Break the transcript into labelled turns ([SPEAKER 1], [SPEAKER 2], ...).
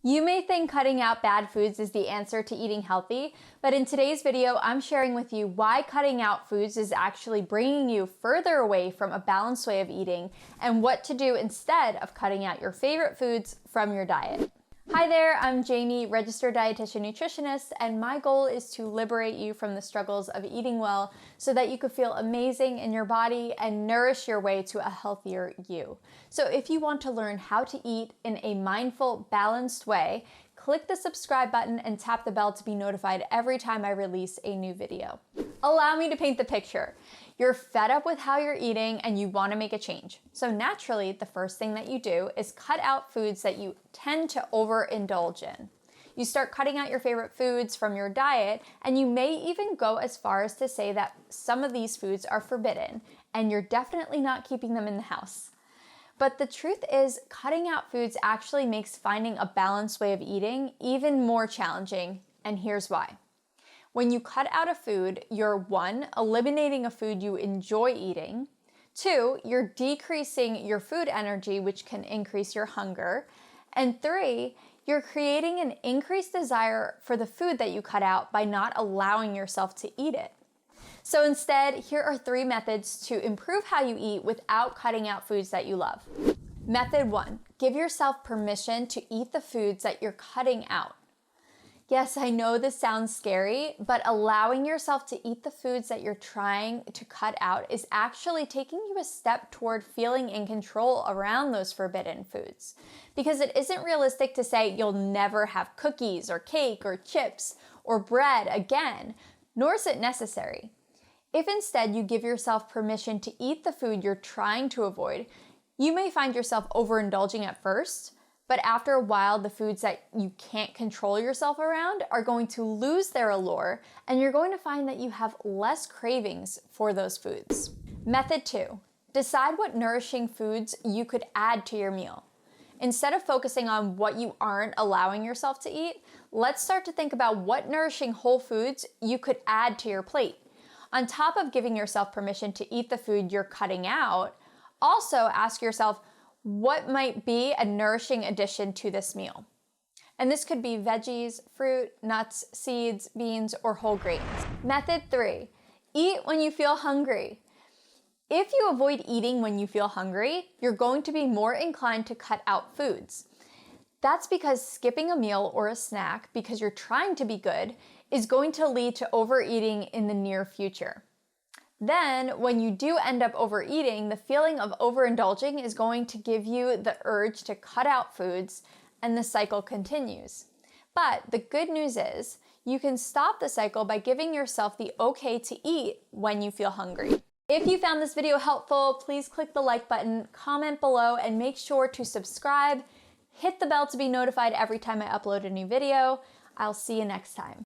[SPEAKER 1] You may think cutting out bad foods is the answer to eating healthy, but in today's video, I'm sharing with you why cutting out foods is actually bringing you further away from a balanced way of eating and what to do instead of cutting out your favorite foods from your diet. Hi there, I'm Jamie, registered dietitian nutritionist, and my goal is to liberate you from the struggles of eating well so that you could feel amazing in your body and nourish your way to a healthier you. So if you want to learn how to eat in a mindful, balanced way, click the subscribe button and tap the bell to be notified every time I release a new video. Allow me to paint the picture. You're fed up with how you're eating and you want to make a change. So naturally, the first thing that you do is cut out foods that you tend to overindulge in. You start cutting out your favorite foods from your diet, and you may even go as far as to say that some of these foods are forbidden, and you're definitely not keeping them in the house. But the truth is, cutting out foods actually makes finding a balanced way of eating even more challenging, and here's why. When you cut out a food, you're 1, eliminating a food you enjoy eating, 2, you're decreasing your food energy, which can increase your hunger, and 3, you're creating an increased desire for the food that you cut out by not allowing yourself to eat it. So instead, here are 3 methods to improve how you eat without cutting out foods that you love. Method 1, give yourself permission to eat the foods that you're cutting out. Yes, I know this sounds scary, but allowing yourself to eat the foods that you're trying to cut out is actually taking you a step toward feeling in control around those forbidden foods. Because it isn't realistic to say you'll never have cookies or cake or chips or bread again, nor is it necessary. If instead you give yourself permission to eat the food you're trying to avoid, you may find yourself overindulging at first, but after a while, the foods that you can't control yourself around are going to lose their allure, and you're going to find that you have less cravings for those foods. Method 2, decide what nourishing foods you could add to your meal. Instead of focusing on what you aren't allowing yourself to eat, let's start to think about what nourishing whole foods you could add to your plate. On top of giving yourself permission to eat the food you're cutting out, also ask yourself, what might be a nourishing addition to this meal? And this could be veggies, fruit, nuts, seeds, beans, or whole grains. Method 3, eat when you feel hungry. If you avoid eating when you feel hungry, you're going to be more inclined to cut out foods. That's because skipping a meal or a snack because you're trying to be good is going to lead to overeating in the near future. Then, when you do end up overeating, the feeling of overindulging is going to give you the urge to cut out foods, and the cycle continues. But the good news is, you can stop the cycle by giving yourself the okay to eat when you feel hungry. If you found this video helpful, please click the like button, comment below, and make sure to subscribe. Hit the bell to be notified every time I upload a new video. I'll see you next time.